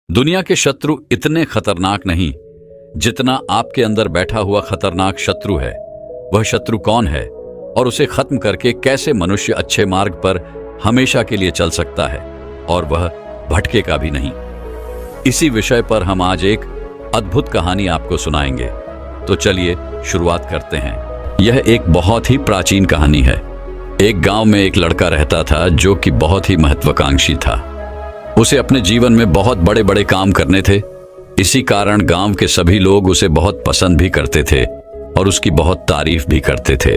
दुनिया के शत्रु इतने खतरनाक नहीं जितना आपके अंदर बैठा हुआ खतरनाक शत्रु है। वह शत्रु कौन है और उसे खत्म करके कैसे मनुष्य अच्छे मार्ग पर हमेशा के लिए चल सकता है और वह भटकेगा भी नहीं। इसी विषय पर हम आज एक अद्भुत कहानी आपको सुनाएंगे। तो चलिए शुरुआत करते हैं। यह एक बहुत ही प्राचीन कहानी है। एक गांव में एक लड़का रहता था जो कि बहुत ही महत्वाकांक्षी था। उसे अपने जीवन में बहुत बड़े बड़े काम करने थे। इसी कारण गांव के सभी लोग उसे बहुत पसंद भी करते थे और उसकी बहुत तारीफ भी करते थे,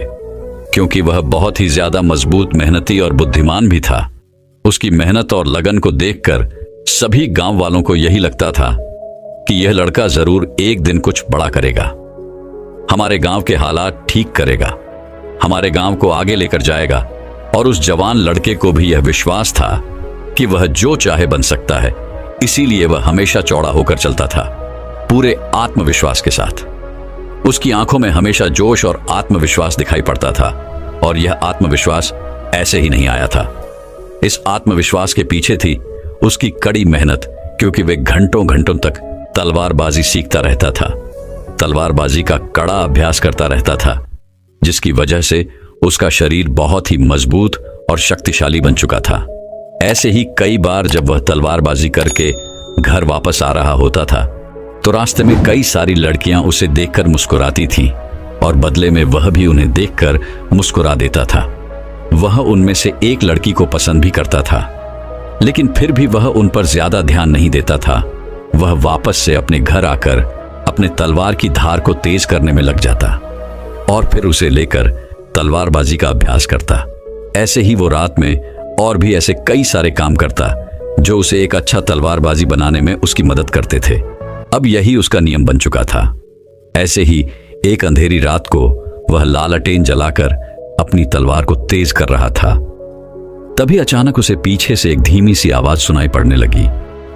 क्योंकि वह बहुत ही ज्यादा मजबूत, मेहनती और बुद्धिमान भी था। उसकी मेहनत और लगन को देखकर सभी गांव वालों को यही लगता था कि यह लड़का जरूर एक दिन कुछ बड़ा करेगा, हमारे गांव के हालात ठीक करेगा, हमारे गांव को आगे लेकर जाएगा। और उस जवान लड़के को भी यह विश्वास था कि वह जो चाहे बन सकता है, इसीलिए वह हमेशा चौड़ा होकर चलता था, पूरे आत्मविश्वास के साथ। उसकी आंखों में हमेशा जोश और आत्मविश्वास दिखाई पड़ता था, और यह आत्मविश्वास ऐसे ही नहीं आया था। इस आत्मविश्वास के पीछे थी उसकी कड़ी मेहनत, क्योंकि वह घंटों घंटों तक तलवारबाजी सीखता रहता था, तलवारबाजी का कड़ा अभ्यास करता रहता था, जिसकी वजह से उसका शरीर बहुत ही मजबूत और शक्तिशाली बन चुका था। ऐसे ही कई बार जब वह तलवारबाजी करके घर वापस आ रहा होता था, तो रास्ते में कई सारी लड़कियां उसे देखकर मुस्कुराती थीं, और बदले में वह भी उन्हें देखकर मुस्कुरा देता था। वह उनमें से एक लड़की को पसंद भी करता था, लेकिन फिर भी वह उन पर ज्यादा ध्यान नहीं देता था। वह वापस से अपने घर आकर अपने तलवार की धार को तेज करने में लग जाता और फिर उसे लेकर तलवारबाजी का अभ्यास करता। ऐसे ही वो रात में और भी ऐसे कई सारे काम करता जो उसे एक अच्छा तलवारबाजी बनाने में उसकी मदद करते थे। अब यही उसका नियम बन चुका था। ऐसे ही एक अंधेरी रात को वह लालटेन जलाकर अपनी तलवार को तेज कर रहा था। तभी अचानक उसे पीछे से एक धीमी सी आवाज सुनाई पड़ने लगी।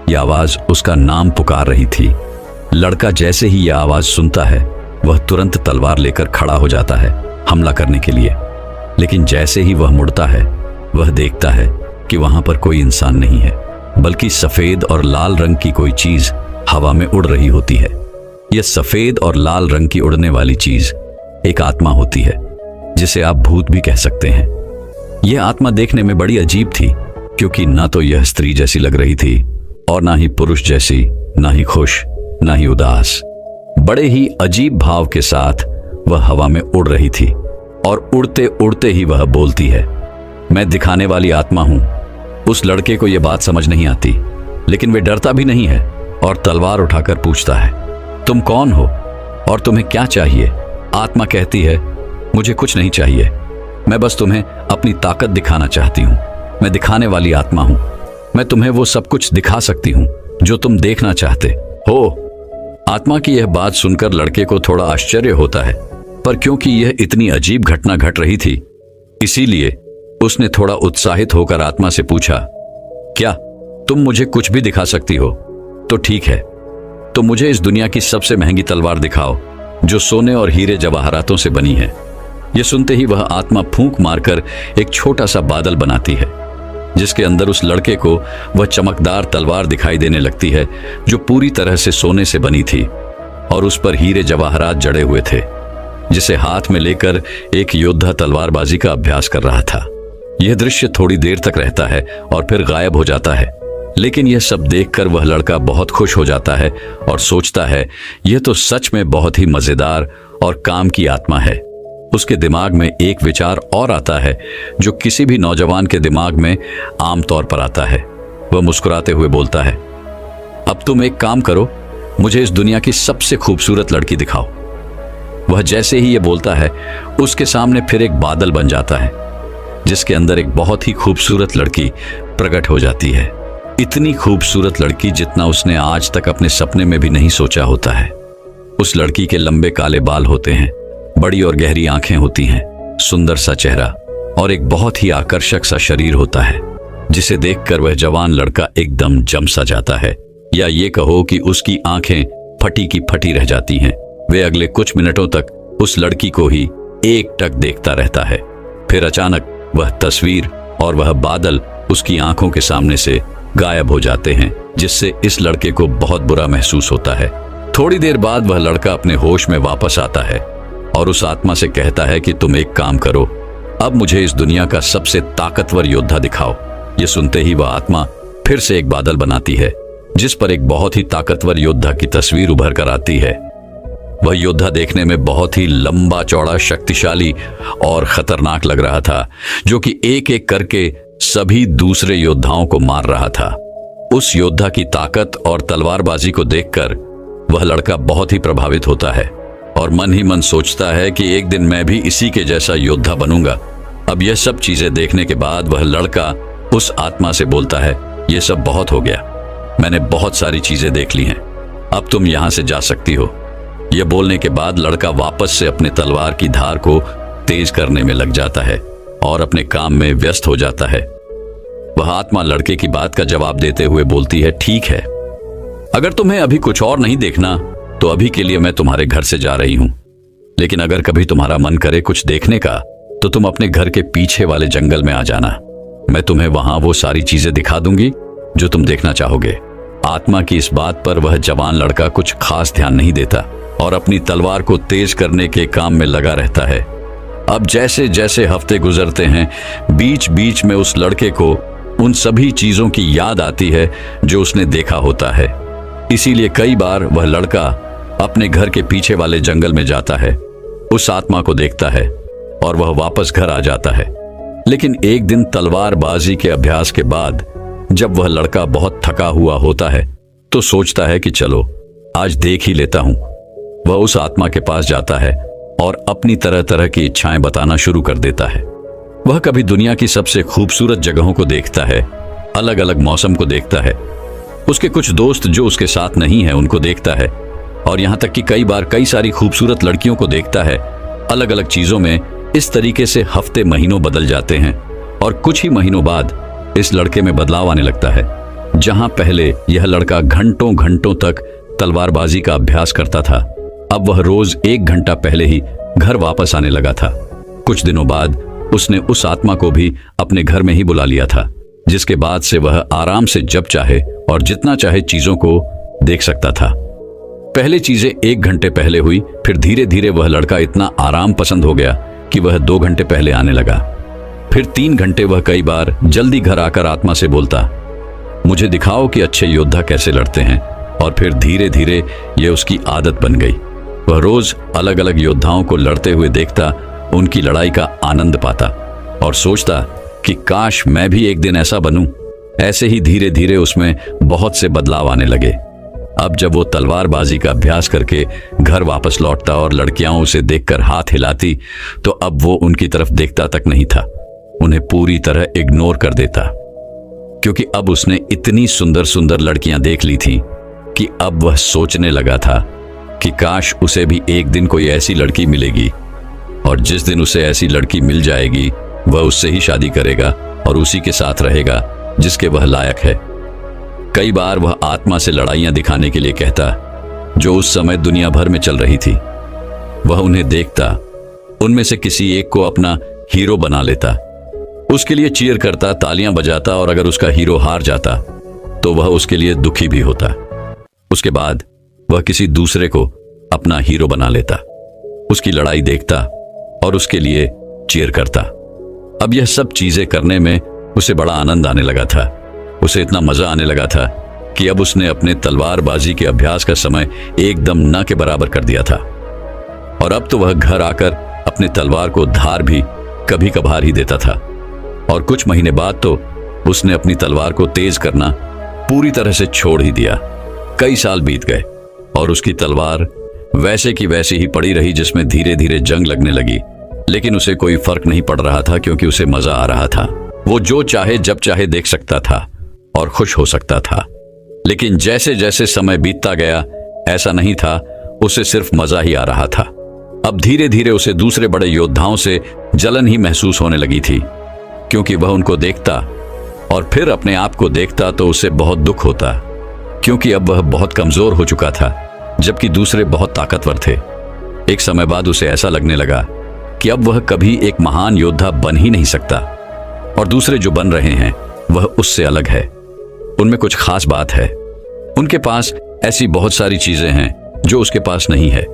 यह आवाज उसका नाम पुकार रही थी। लड़का जैसे ही यह आवाज सुनता है, वह तुरंत तलवार लेकर खड़ा हो जाता है हमला करने के लिए। लेकिन जैसे ही वह मुड़ता है, वह देखता है कि वहां पर कोई इंसान नहीं है, बल्कि सफेद और लाल रंग की कोई चीज हवा में उड़ रही होती है। यह सफेद और लाल रंग की उड़ने वाली चीज एक आत्मा होती है, जिसे आप भूत भी कह सकते हैं। यह आत्मा देखने में बड़ी अजीब थी, क्योंकि ना तो यह स्त्री जैसी लग रही थी और ना ही पुरुष जैसी, ना ही खुश, ना ही उदास। बड़े ही अजीब भाव के साथ वह हवा में उड़ रही थी, और उड़ते उड़ते ही वह बोलती है, मैं दिखाने वाली आत्मा हूं। उस लड़के को यह बात समझ नहीं आती, लेकिन वह डरता भी नहीं है और तलवार उठाकर पूछता है, तुम कौन हो और तुम्हें क्या चाहिए? आत्मा कहती है, मुझे कुछ नहीं चाहिए, मैं बस तुम्हें अपनी ताकत दिखाना चाहती हूं। मैं दिखाने वाली आत्मा हूं। मैं तुम्हें वो सब कुछ दिखा सकती हूं जो तुम देखना चाहते हो। आत्मा की यह बात सुनकर लड़के को थोड़ा आश्चर्य होता है, पर क्योंकि यह इतनी अजीब घटना घट रही थी, इसीलिए उसने थोड़ा उत्साहित होकर आत्मा से पूछा, क्या तुम मुझे कुछ भी दिखा सकती हो? तो ठीक है, तो मुझे इस दुनिया की सबसे महंगी तलवार दिखाओ, जो सोने और हीरे जवाहरातों से बनी है। यह सुनते ही वह आत्मा फूंक मारकर एक छोटा सा बादल बनाती है, जिसके अंदर उस लड़के को वह चमकदार तलवार दिखाई देने लगती है, जो पूरी तरह से सोने से बनी थी और उस पर हीरे जवाहरात जड़े हुए थे, जिसे हाथ में लेकर एक योद्धा तलवारबाजी का अभ्यास कर रहा था। यह दृश्य थोड़ी देर तक रहता है और फिर गायब हो जाता है, लेकिन यह सब देखकर वह लड़का बहुत खुश हो जाता है और सोचता है, यह तो सच में बहुत ही मजेदार और काम की आत्मा है। उसके दिमाग में एक विचार और आता है, जो किसी भी नौजवान के दिमाग में आमतौर पर आता है। वह मुस्कुराते हुए बोलता है, अब तुम एक काम करो, मुझे इस दुनिया की सबसे खूबसूरत लड़की दिखाओ। वह जैसे ही यह बोलता है, उसके सामने फिर एक बादल बन जाता है, जिसके अंदर एक बहुत ही खूबसूरत लड़की प्रकट हो जाती है। इतनी खूबसूरत लड़की जितना उसने आज तक अपने सपने में भी नहीं सोचा होता है। उस लड़की के लंबे काले बाल होते हैं, बड़ी और गहरी आंखें होती हैं, सुंदर सा चेहरा और एक बहुत ही आकर्षक सा शरीर होता है, जिसे देखकर वह जवान लड़का एकदम जम सा जाता है, या ये कहो कि उसकी आंखें फटी की फटी रह जाती हैं। वे अगले कुछ मिनटों तक उस लड़की को ही एकटक देखता रहता है। फिर अचानक वह तस्वीर और वह बादल उसकी आंखों के सामने से गायब हो जाते हैं, जिससे इस लड़के को बहुत बुरा महसूस होता है। थोड़ी देर बाद वह लड़का अपने होश में वापस आता है और उस आत्मा से कहता है कि तुम एक काम करो, अब मुझे इस दुनिया का सबसे ताकतवर योद्धा दिखाओ। ये सुनते ही वह आत्मा फिर से एक बादल बनाती है, जिस पर एक बहुत ही ताकतवर योद्धा की तस्वीर उभर कर आती है। वह योद्धा देखने में बहुत ही लंबा चौड़ा, शक्तिशाली और खतरनाक लग रहा था, जो कि एक एक करके सभी दूसरे योद्धाओं को मार रहा था। उस योद्धा की ताकत और तलवारबाजी को देखकर वह लड़का बहुत ही प्रभावित होता है और मन ही मन सोचता है कि एक दिन मैं भी इसी के जैसा योद्धा बनूंगा। अब यह सब चीजें देखने के बाद वह लड़का उस आत्मा से बोलता है, यह सब बहुत हो गया, मैंने बहुत सारी चीजें देख ली हैं, अब तुम यहां से जा सकती हो। यह बोलने के बाद लड़का वापस से अपने तलवार की धार को तेज करने में लग जाता है और अपने काम में व्यस्त हो जाता है। वह आत्मा लड़के की बात का जवाब देते हुए बोलती है, ठीक है, अगर तुम्हें अभी कुछ और नहीं देखना तो अभी के लिए मैं तुम्हारे घर से जा रही हूं, लेकिन अगर कभी तुम्हारा मन करे कुछ देखने का तो तुम अपने घर के पीछे वाले जंगल में आ जाना, मैं तुम्हें वहां वो सारी चीजें दिखा दूंगी जो तुम देखना चाहोगे। आत्मा की इस बात पर वह जवान लड़का कुछ खास ध्यान नहीं देता और अपनी तलवार को तेज करने के काम में लगा रहता है। अब जैसे जैसे हफ्ते गुजरते हैं, बीच बीच में उस लड़के को उन सभी चीजों की याद आती है जो उसने देखा होता है। इसीलिए कई बार वह लड़का अपने घर के पीछे वाले जंगल में जाता है, उस आत्मा को देखता है और वह वापस घर आ जाता है। लेकिन एक दिन तलवारबाजी के अभ्यास के बाद जब वह लड़का बहुत थका हुआ होता है तो सोचता है कि चलो आज देख ही लेता हूं। वह उस आत्मा के पास जाता है और अपनी तरह तरह की इच्छाएं बताना शुरू कर देता है। वह कभी दुनिया की सबसे खूबसूरत जगहों को देखता है, अलग अलग मौसम को देखता है, उसके कुछ दोस्त जो उसके साथ नहीं है उनको देखता है, और यहां तक कि कई बार कई सारी खूबसूरत लड़कियों को देखता है। अलग अलग चीजों में इस तरीके से हफ्ते महीनों बदल जाते हैं और कुछ ही महीनों बाद इस लड़के में बदलाव आने लगता है। जहां पहले यह लड़का घंटों घंटों तक तलवारबाजी का अभ्यास करता था, अब वह रोज 1 घंटा पहले ही घर वापस आने लगा था। कुछ दिनों बाद उसने उस आत्मा को भी अपने घर में ही बुला लिया था, जिसके बाद से वह आराम से जब चाहे और जितना चाहे चीजों को देख सकता था। पहले चीजें 1 घंटे पहले हुई, फिर धीरे धीरे वह लड़का इतना आराम पसंद हो गया कि वह 2 घंटे पहले आने लगा। फिर 3 घंटे वह कई बार जल्दी घर आकर आत्मा से बोलता, मुझे दिखाओ कि अच्छे योद्धा कैसे लड़ते हैं, और फिर धीरे धीरे यह उसकी आदत बन गई। वह रोज अलग अलग योद्धाओं को लड़ते हुए देखता, उनकी लड़ाई का आनंद पाता और सोचता कि काश मैं भी एक दिन ऐसा बनूं। ऐसे ही धीरे धीरे उसमें बहुत से बदलाव आने लगे। अब जब वो तलवारबाजी का अभ्यास करके घर वापस लौटता और लड़कियां उसे देखकर हाथ हिलाती, तो अब वो उनकी तरफ देखता तक नहीं था, उन्हें पूरी तरह इग्नोर कर देता, क्योंकि अब उसने इतनी सुंदर सुंदर लड़कियां देख ली थी कि अब वह सोचने लगा था कि काश उसे भी एक दिन कोई ऐसी लड़की मिलेगी, और जिस दिन उसे ऐसी लड़की मिल जाएगी वह उससे ही शादी करेगा और उसी के साथ रहेगा जिसके वह लायक है। कई बार वह आत्मा से लड़ाइयां दिखाने के लिए कहता, जो उस समय दुनिया भर में चल रही थी। वह उन्हें देखता, उनमें से किसी एक को अपना हीरो बना लेता, उसके लिए चीयर करता, तालियां बजाता, और अगर उसका हीरो हार जाता तो वह उसके लिए दुखी भी होता। उसके बाद वह किसी दूसरे को अपना हीरो बना लेता, उसकी लड़ाई देखता और उसके लिए चीयर करता। अब यह सब चीजें करने में उसे बड़ा आनंद आने लगा था। उसे इतना मजा आने लगा था कि अब उसने अपने तलवारबाजी के अभ्यास का समय एकदम न के बराबर कर दिया था, और अब तो वह घर आकर अपने तलवार को धार भी कभी कभार ही देता था। और कुछ महीने बाद तो उसने अपनी तलवार को तेज करना पूरी तरह से छोड़ ही दिया। कई साल बीत गए और उसकी तलवार वैसे की वैसी ही पड़ी रही, जिसमें धीरे धीरे जंग लगने लगी। लेकिन उसे कोई फर्क नहीं पड़ रहा था, क्योंकि उसे मजा आ रहा था। वो जो चाहे जब चाहे देख सकता था और खुश हो सकता था। लेकिन जैसे जैसे समय बीतता गया, ऐसा नहीं था, उसे सिर्फ मजा ही आ रहा था। अब धीरे धीरे उसे दूसरे बड़े योद्धाओं से जलन ही महसूस होने लगी थी, क्योंकि वह उनको देखता और फिर अपने आप को देखता तो उसे बहुत दुख होता, क्योंकि अब वह बहुत कमजोर हो चुका था, जबकि दूसरे बहुत ताकतवर थे। एक समय बाद उसे ऐसा लगने लगा कि अब वह कभी एक महान योद्धा बन ही नहीं सकता, और दूसरे जो बन रहे हैं वह उससे अलग है। उनमें कुछ खास बात है। उनके पास ऐसी बहुत सारी चीजें हैं जो उसके पास नहीं है,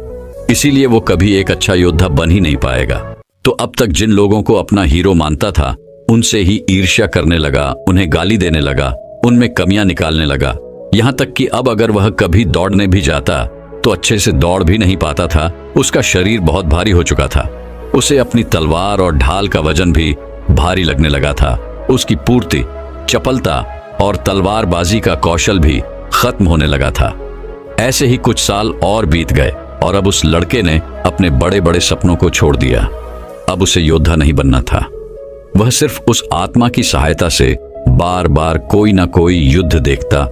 इसीलिए वो कभी एक अच्छा योद्धा बन ही नहीं पाएगा। तो अब तक जिन लोगों को अपना हीरो मानता था, उनसे ही ईर्ष्या करने लगा, उन्हें गाली देने लगा, उनमें कमियां निकालने लगा। यहाँ तक कि अब अगर वह कभी दौड़ने भी जाता तो अच्छे से दौड़ भी नहीं पाता था। उसका शरीर बहुत भारी हो चुका था। उसे अपनी तलवार और ढाल का वजन भी भारी लगने लगा था। उसकी पूर्ति, चपलता और तलवारबाजी का कौशल भी खत्म होने लगा था। ऐसे ही कुछ साल और बीत गए और अब उस लड़के ने अपने बड़े बड़े सपनों को छोड़ दिया। अब उसे योद्धा नहीं बनना था। वह सिर्फ उस आत्मा की सहायता से बार बार कोई ना कोई युद्ध देखता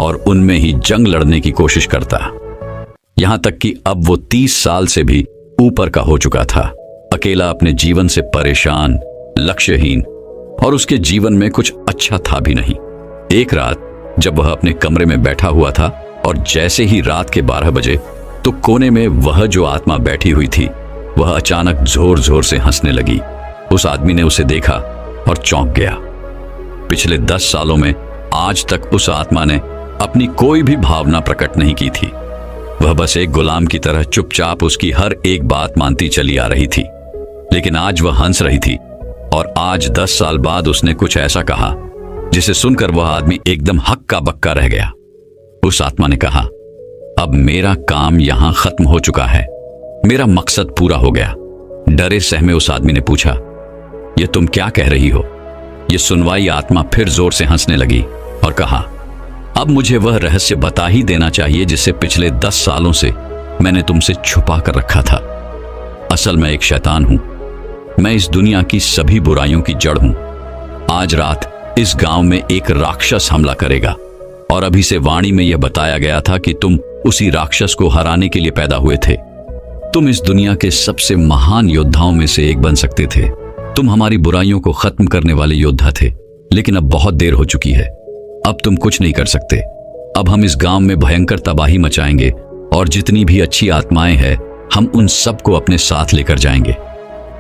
और उनमें ही जंग लड़ने की कोशिश करता। यहां तक कि अब वो 30 साल से भी ऊपर का हो चुका था, अकेला, अपने जीवन से परेशान, लक्ष्यहीन, और उसके जीवन में कुछ अच्छा था भी नहीं। एक रात जब वह अपने कमरे में बैठा हुआ था और जैसे ही रात के 12 बजे तो कोने में वह जो आत्मा बैठी हुई थी वह अचानक जोर जोर से हंसने लगी। उस आदमी ने उसे देखा और चौंक गया। पिछले 10 सालों में आज तक उस आत्मा ने अपनी कोई भी भावना प्रकट नहीं की थी। वह बस एक गुलाम की तरह चुपचाप उसकी हर एक बात मानती चली आ रही थी। लेकिन आज वह हंस रही थी और आज 10 साल बाद उसने कुछ ऐसा कहा जिसे सुनकर वह आदमी एकदम हक्का बक्का रह गया। उस आत्मा ने कहा, अब मेरा काम यहां खत्म हो चुका है, मेरा मकसद पूरा हो गया। डरे सहमे उस आदमी ने पूछा, यह तुम क्या कह रही हो? यह सुनवाई आत्मा फिर जोर से हंसने लगी और कहा, अब मुझे वह रहस्य बता ही देना चाहिए जिसे पिछले 10 सालों से मैंने तुमसे छुपा कर रखा था। असल मैं एक शैतान हूं। मैं इस दुनिया की सभी बुराइयों की जड़ हूं। आज रात इस गांव में एक राक्षस हमला करेगा और अभी से वाणी में यह बताया गया था कि तुम उसी राक्षस को हराने के लिए पैदा हुए थे। तुम इस दुनिया के सबसे महान योद्धाओं में से एक बन सकते थे। तुम हमारी बुराइयों को खत्म करने वाले योद्धा थे, लेकिन अब बहुत देर हो चुकी है। अब तुम कुछ नहीं कर सकते। अब हम इस गांव में भयंकर तबाही मचाएंगे और जितनी भी अच्छी आत्माएं हैं हम उन सबको अपने साथ लेकर जाएंगे।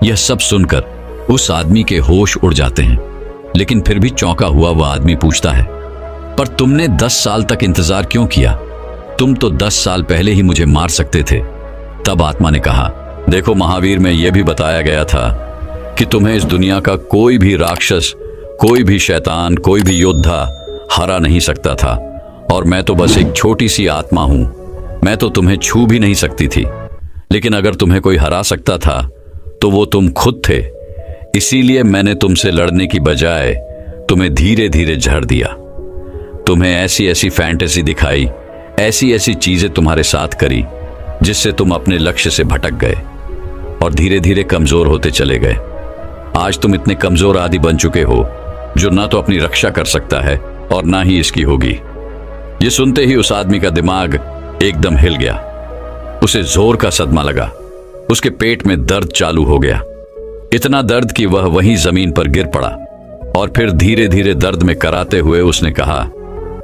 यह सब सुनकर उस आदमी के होश उड़ जाते हैं, लेकिन फिर भी चौंका हुआ वह आदमी पूछता है, पर तुमने 10 साल तक इंतजार क्यों किया? तुम तो 10 साल पहले ही मुझे मार सकते थे। तब आत्मा ने कहा, देखो महावीर, में यह भी बताया गया था कि तुम्हें इस दुनिया का कोई भी राक्षस, कोई भी शैतान, कोई भी योद्धा हरा नहीं सकता था, और मैं तो बस एक छोटी सी आत्मा हूं। मैं तो तुम्हें छू भी नहीं सकती थी, लेकिन अगर तुम्हें कोई हरा सकता था तो वो तुम खुद थे। इसीलिए मैंने तुमसे लड़ने की बजाय तुम्हें धीरे धीरे झड़ दिया। तुम्हें ऐसी ऐसी फैंटेसी दिखाई, ऐसी ऐसी चीजें तुम्हारे साथ करी जिससे तुम अपने लक्ष्य से भटक गए और धीरे धीरे कमजोर होते चले गए। आज तुम इतने कमजोर आदि बन चुके हो जो ना तो अपनी रक्षा कर सकता है और ना ही इसकी होगी। ये सुनते ही उस आदमी का दिमाग एकदम हिल गया। उसे जोर का सदमा लगा। उसके पेट में दर्द चालू हो गया, इतना दर्द कि वह वहीं जमीन पर गिर पड़ा और फिर धीरे धीरे दर्द में कराते हुए उसने कहा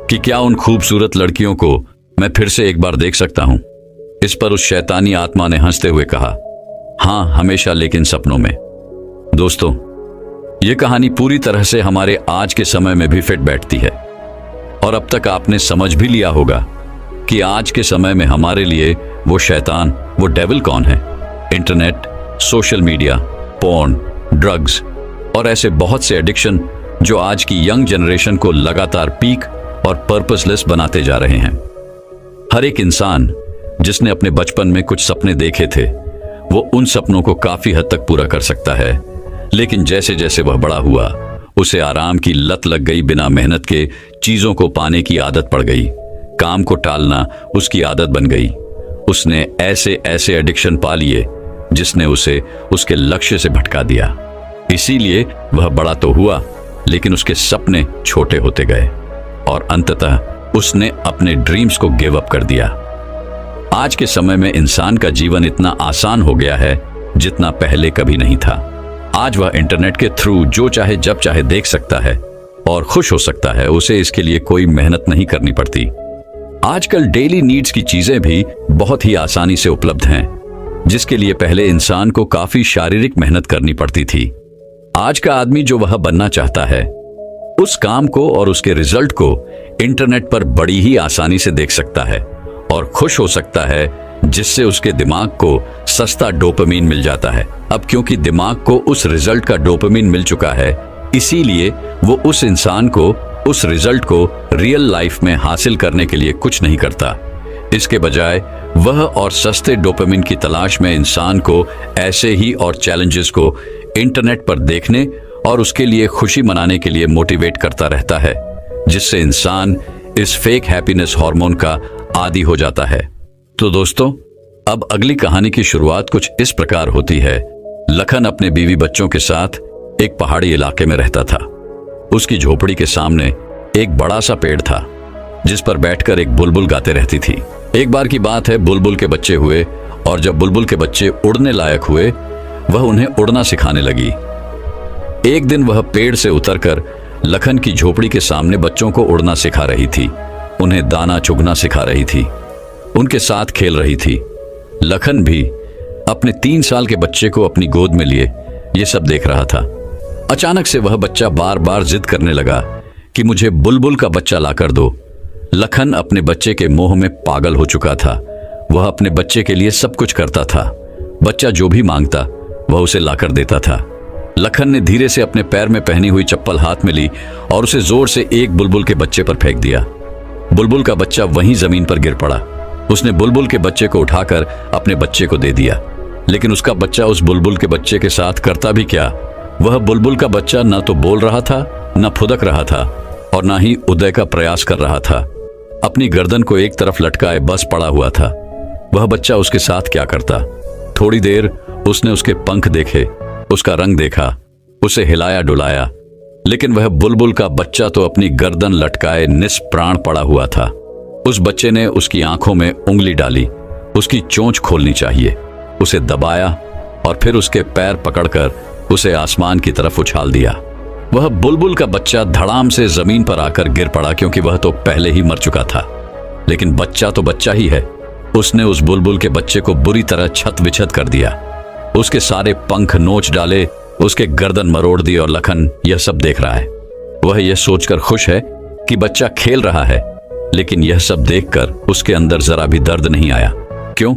कि क्या उन खूबसूरत लड़कियों को मैं फिर से एक बार देख सकता हूं? इस पर उस शैतानी आत्मा ने हंसते हुए कहा, हां, हमेशा, लेकिन सपनों में। दोस्तों, यह कहानी पूरी तरह से हमारे आज के समय में भी फिट बैठती है और अब तक आपने समझ भी लिया होगा कि आज के समय में हमारे लिए वो शैतान, वो डेविल कौन है। Internet, social media, porn, drugs और ऐसे बहुत से एडिक्शन जो आज की यंग जनरेशन को लगातार पीक और पर्पसलेस बनाते जा रहे हैं। हर एक इंसान जिसने अपने बचपन में कुछ सपने देखे थे वो उन सपनों को काफी हद तक पूरा कर सकता है, लेकिन जैसे जैसे वह बड़ा हुआ उसे आराम की लत लग गई। बिना मेहनत के चीजों को पाने की आदत पड़ गई। काम को टालना उसकी आदत बन गई। उसने ऐसे ऐसे एडिक्शन पा लिए जिसने उसे उसके लक्ष्य से भटका दिया। इसीलिए वह बड़ा तो हुआ, लेकिन उसके सपने छोटे होते गए और अंततः उसने अपने ड्रीम्स को गिव अप कर दिया। आज के समय में इंसान का जीवन इतना आसान हो गया है जितना पहले कभी नहीं था। आज वह इंटरनेट के थ्रू जो चाहे जब चाहे देख सकता है और खुश हो सकता है। उसे इसके लिए कोई मेहनत नहीं करनी पड़ती। आजकल डेली नीड्स की चीजें भी बहुत ही आसानी से उपलब्ध हैं, जिसके लिए पहले इंसान को काफी शारीरिक मेहनत करनी पड़ती थी। आज का आदमी जो वह बनना चाहता है, उस काम को और उसके रिजल्ट को इंटरनेट पर बड़ी ही आसानी से देख सकता है और खुश हो सकता है, जिससे उसके दिमाग को सस्ता डोपामिन मिल जाता है। अब क्योंकि दिमाग को उस रिजल्ट का डोपामिन मिल चुका है, इसीलिए वो उस इंसान को, उस रिजल्ट को रियल लाइफ में हासिल करने के लिए कुछ नहीं करता। इसके बजाय वह और सस्ते डोपामिन की तलाश में इंसान को ऐसे ही और चैलेंजेस को इंटरनेट पर देखने और उसके लिए खुशी मनाने के लिए मोटिवेट करता रहता है, जिससे इंसान इस फेक हैप्पीनेस हार्मोन का आदी हो जाता है। तो दोस्तों, अब अगली कहानी की शुरुआत कुछ इस प्रकार होती है। लखन अपने बीवी बच्चों के साथ एक पहाड़ी इलाके में रहता था। उसकी झोपड़ी के सामने एक बड़ा सा पेड़ था, जिस पर बैठकर एक बुलबुल गाते रहती थी। एक बार की बात है, बुलबुल के बच्चे हुए और जब बुलबुल के बच्चे उड़ने लायक हुए, वह उन्हें उड़ना सिखाने लगी। एक दिन वह पेड़ से उतरकर लखन की झोपड़ी के सामने बच्चों को उड़ना सिखा रही थी, उन्हें दाना चुगना सिखा रही थी, उनके साथ खेल रही थी। लखन भी अपने 3 साल के बच्चे को अपनी गोद में लिए ये सब देख रहा था। अचानक से वह बच्चा बार बार जिद करने लगा कि मुझे बुलबुल का बच्चा लाकर दो। लखन अपने बच्चे के मोह में पागल हो चुका था। वह अपने बच्चे के लिए सब कुछ करता था। बच्चा जो भी मांगता वह उसे लाकर देता था। लखन ने धीरे से अपने पैर में पहनी हुई चप्पल हाथ में ली और उसे जोर से एक बुलबुल के बच्चे पर फेंक दिया। बुलबुल का बच्चा वहीं जमीन पर गिर पड़ा। उसने बुलबुल के बच्चे को उठाकर अपने बच्चे को दे दिया, लेकिन उसका बच्चा उस बुलबुल के बच्चे के साथ करता भी क्या। वह बुलबुल का बच्चा न तो बोल रहा था, न फुदक रहा था और न ही उदय का प्रयास कर रहा था। अपनी गर्दन को एक तरफ लटकाए बस पड़ा हुआ था। वह बच्चा उसके साथ क्या करता। थोड़ी देर उसने उसके पंख देखे, उसका रंग देखा, उसे हिलाया डुलाया, लेकिन वह बुलबुल का बच्चा तो अपनी गर्दन लटकाए निष्प्राण पड़ा हुआ था। उस बच्चे ने उसकी आंखों में उंगली डाली। उसकी चोंच खोलनी चाहिए। उसे दबाया और फिर उसके पैर पकड़कर उसे आसमान की तरफ उछाल दिया। वह बुलबुल का बच्चा धड़ाम से जमीन पर आकर गिर पड़ा, क्योंकि वह तो पहले ही मर चुका था। लेकिन बच्चा तो बच्चा ही है। उसने उस बुलबुल के बच्चे को बुरी तरह छत विछत कर दिया। उसके सारे पंख नोच डाले, उसके गर्दन मरोड़ दी और लखन यह सब देख रहा है। वह यह सोचकर खुश है कि बच्चा खेल रहा है, लेकिन यह सब देखकर उसके अंदर जरा भी दर्द नहीं आया। क्यों?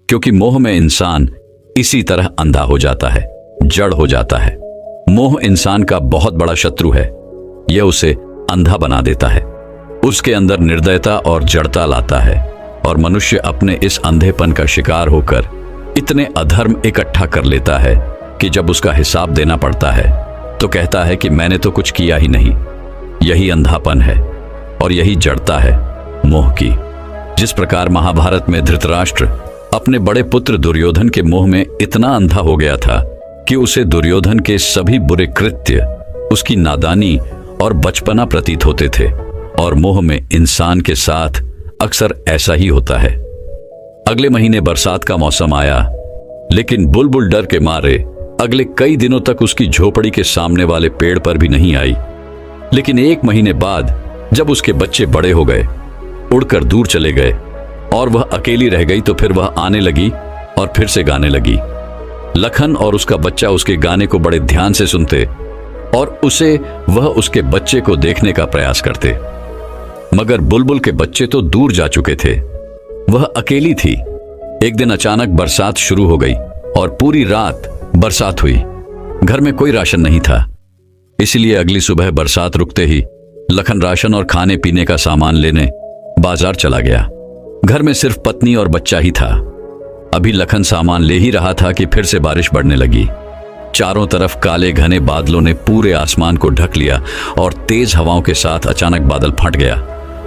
क्योंकि मोह में इंसान इसी तरह अंधा हो जाता है, जड़ हो जाता है। मोह इंसान का बहुत बड़ा शत्रु है। यह उसे अंधा बना देता है, उसके अंदर निर्दयता और जड़ता लाता है और मनुष्य अपने इस अंधेपन का शिकार होकर इतने अधर्म इकट्ठा कर लेता है कि जब उसका हिसाब देना पड़ता है तो कहता है कि मैंने तो कुछ किया ही नहीं। यही अंधापन है और यही जड़ता है मोह की। जिस प्रकार महाभारत में धृतराष्ट्र अपने बड़े पुत्र दुर्योधन के मोह में इतना अंधा हो गया था कि उसे दुर्योधन के सभी बुरे कृत्य, उसकी नादानी और बचपना प्रतीत होते थे, और मोह में इंसान के साथ अक्सर ऐसा ही होता है। अगले महीने बरसात का मौसम आया, लेकिन बुलबुल डर के मारे अगले कई दिनों तक उसकी झोपड़ी के सामने वाले पेड़ पर भी नहीं आई। लेकिन 1 महीने बाद जब उसके बच्चे बड़े हो गए, उड़कर दूर चले गए और वह अकेली रह गई, तो फिर वह आने लगी और फिर से गाने लगी। लखन और उसका बच्चा उसके गाने को बड़े ध्यान से सुनते और वह उसके बच्चे को देखने का प्रयास करते। मगर बुलबुल के बच्चे तो दूर जा चुके थे। वह अकेली थी। एक दिन अचानक बरसात शुरू हो गई और पूरी रात बरसात हुई। घर में कोई राशन नहीं था, इसलिए अगली सुबह बरसात रुकते ही लखन राशन और खाने पीने का सामान लेने बाजार चला गया। घर में सिर्फ पत्नी और बच्चा ही था। अभी लखन सामान ले ही रहा था कि फिर से बारिश बढ़ने लगी। चारों तरफ काले घने बादलों ने पूरे आसमान को ढक लिया और तेज हवाओं के साथ अचानक बादल फट गया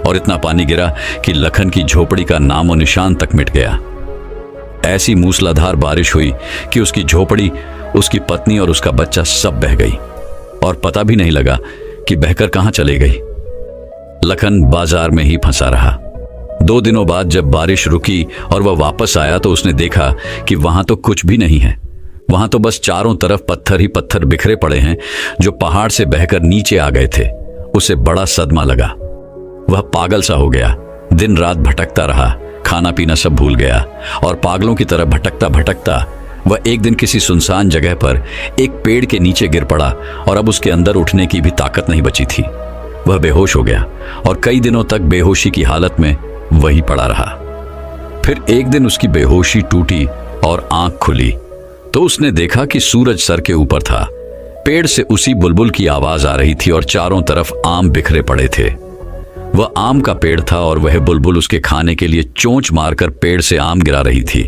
और इतना पानी गिरा कि लखन की झोपड़ी का नामो निशान तक मिट गया। ऐसी मूसलाधार बारिश हुई कि उसकी झोपड़ी, उसकी पत्नी और उसका बच्चा सब बह गई और पता भी नहीं लगा कि बहकर कहां चले गई। लखन बाजार में ही फंसा रहा। 2 दिनों बाद जब बारिश रुकी और वह वापस आया तो उसने देखा कि वहां तो कुछ भी नहीं है। वहां तो बस चारों तरफ पत्थर ही पत्थर बिखरे पड़े हैं जो पहाड़ से बहकर नीचे आ गए थे। उसे बड़ा सदमा लगा। वह पागल सा हो गया। दिन रात भटकता रहा, खाना पीना सब भूल गया और पागलों की तरह भटकता भटकता वह एक दिन किसी सुनसान जगह पर एक पेड़ के नीचे गिर पड़ा और अब उसके अंदर उठने की भी ताकत नहीं बची थी। वह बेहोश हो गया और कई दिनों तक बेहोशी की हालत में वही पड़ा रहा। फिर एक दिन उसकी बेहोशी टूटी और आंख खुली तो उसने देखा कि सूरज सर के ऊपर था। पेड़ से उसी बुलबुल की आवाज आ रही थी और चारों तरफ आम बिखरे पड़े थे। वह आम का पेड़ था और वह बुलबुल उसके खाने के लिए चोंच मारकर पेड़ से आम गिरा रही थी।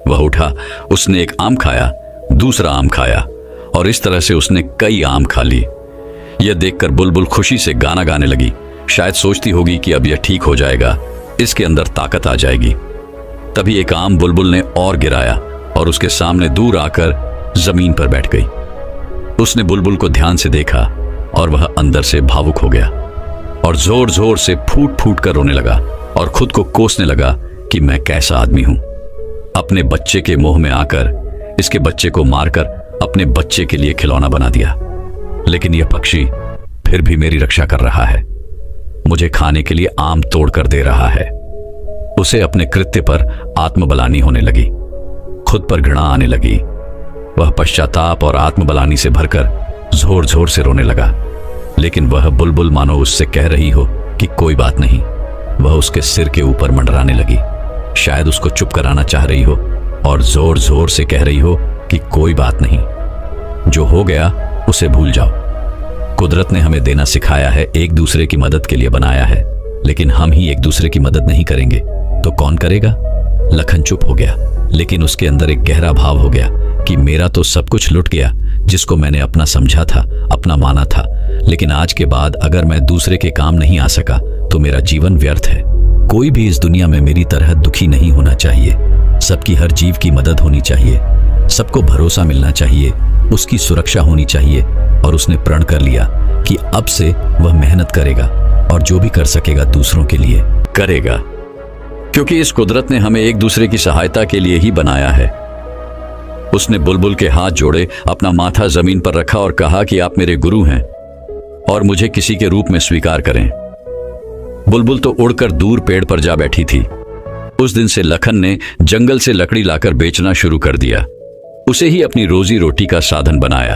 वह उठा, उसने एक आम खाया, दूसरा आम खाया और इस तरह से उसने कई आम खा ली। यह देखकर बुलबुल खुशी से गाना गाने लगी। शायद सोचती होगी कि अब यह ठीक हो जाएगा, इसके अंदर ताकत आ जाएगी। तभी एक आम बुलबुल ने और गिराया और उसके सामने दूर आकर जमीन पर बैठ गई। उसने बुलबुल को ध्यान से देखा और वह अंदर से भावुक हो गया और जोर जोर से फूट फूट कर रोने लगा और खुद को कोसने लगा कि मैं कैसा आदमी हूं। अपने बच्चे के मोह में आकर इसके बच्चे को मारकर अपने बच्चे के लिए खिलौना बना दिया। लेकिन यह पक्षी फिर भी मेरी रक्षा कर रहा है, मुझे खाने के लिए आम तोड़ कर दे रहा है। उसे अपने कृत्य पर आत्मबलानी होने लगी, खुद पर घृणा आने लगी। वह पश्चाताप और आत्मबलानी से भरकर जोर जोर से रोने लगा। लेकिन वह बुलबुल मानो उससे कह रही हो कि कोई बात नहीं। वह उसके सिर के ऊपर मंडराने लगी, शायद उसको चुप कराना चाह रही हो और जोर जोर से कह रही हो कि कोई बात नहीं, जो हो गया उसे भूल जाओ। कुदरत ने हमें देना सिखाया है, एक दूसरे की मदद के लिए बनाया है, लेकिन हम ही एक दूसरे की मदद नहीं करेंगे तो कौन करेगा? लखन चुप हो गया, लेकिन उसके अंदर एक गहरा भाव हो गया कि मेरा तो सब कुछ लुट गया, जिसको मैंने अपना समझा था, अपना माना था। लेकिन आज के बाद अगर मैं दूसरे के काम नहीं आ सका तो मेरा जीवन व्यर्थ है। कोई भी इस दुनिया में मेरी तरह दुखी नहीं होना चाहिए। सबकी, हर जीव की मदद होनी चाहिए, सबको भरोसा मिलना चाहिए, उसकी सुरक्षा होनी चाहिए। और उसने प्रण कर लिया कि अब से वह मेहनत करेगा और जो भी कर सकेगा दूसरों के लिए करेगा, क्योंकि इस कुदरत ने हमें एक दूसरे की सहायता के लिए ही बनाया है। उसने बुलबुल के हाथ जोड़े, अपना माथा जमीन पर रखा और कहा कि आप मेरे गुरु हैं और मुझे किसी के रूप में स्वीकार करें। बुलबुल तो उड़कर दूर पेड़ पर जा बैठी थी। उस दिन से लखन ने जंगल से लकड़ी लाकर बेचना शुरू कर दिया। उसे ही अपनी रोजी रोटी का साधन बनाया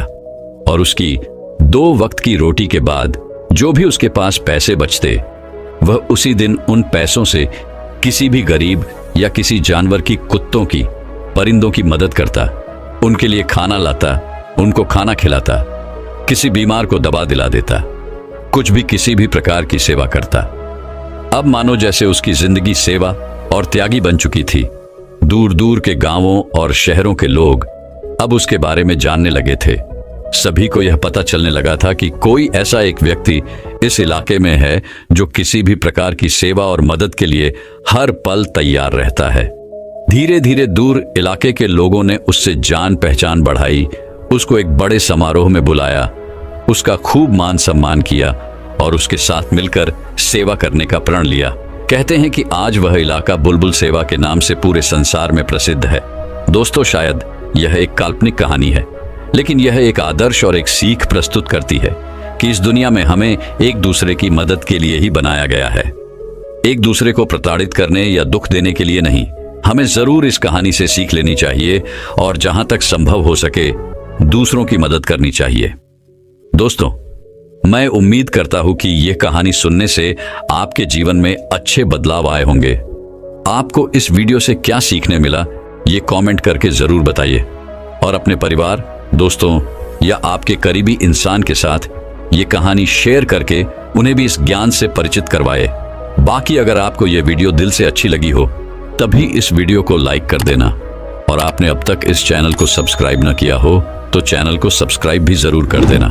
और उसकी 2 वक्त की रोटी के बाद जो भी उसके पास पैसे बचते, वह उसी दिन उन पैसों से किसी भी गरीब या किसी जानवर की, कुत्तों की, परिंदों की मदद करता, उनके लिए खाना लाता, उनको खाना खिलाता, किसी बीमार को दवा दिला देता, कुछ भी किसी भी प्रकार की सेवा करता। अब मानो जैसे उसकी जिंदगी सेवा और त्यागी बन चुकी थी। दूर दूर के गांवों और शहरों के लोग अब उसके बारे में जानने लगे थे। सभी को यह पता चलने लगा था कि कोई ऐसा एक व्यक्ति इस इलाके में है जो किसी भी प्रकार की सेवा और मदद के लिए हर पल तैयार रहता है। धीरे धीरे दूर इलाके के लोगों ने उससे जान पहचान बढ़ाई, उसको एक बड़े समारोह में बुलाया, उसका खूब मान सम्मान किया और उसके साथ मिलकर सेवा करने का प्रण लिया। कहते हैं कि आज वह इलाका बुलबुल सेवा के नाम से पूरे संसार में प्रसिद्ध है। दोस्तों, शायद यह एक काल्पनिक कहानी है, लेकिन यह एक आदर्श और एक सीख प्रस्तुत करती है कि इस दुनिया में हमें एक दूसरे की मदद के लिए ही बनाया गया है, एक दूसरे को प्रताड़ित करने या दुख देने के लिए नहीं। हमें जरूर इस कहानी से सीख लेनी चाहिए और जहां तक संभव हो सके दूसरों की मदद करनी चाहिए। दोस्तों, मैं उम्मीद करता हूं कि यह कहानी सुनने से आपके जीवन में अच्छे बदलाव आए होंगे। आपको इस वीडियो से क्या सीखने मिला, ये कमेंट करके जरूर बताइए और अपने परिवार, दोस्तों या आपके करीबी इंसान के साथ ये कहानी शेयर करके उन्हें भी इस ज्ञान से परिचित करवाए। बाकी अगर आपको ये वीडियो दिल से अच्छी लगी हो तभी इस वीडियो को लाइक कर देना और आपने अब तक इस चैनल को सब्सक्राइब न किया हो तो चैनल को सब्सक्राइब भी जरूर कर देना।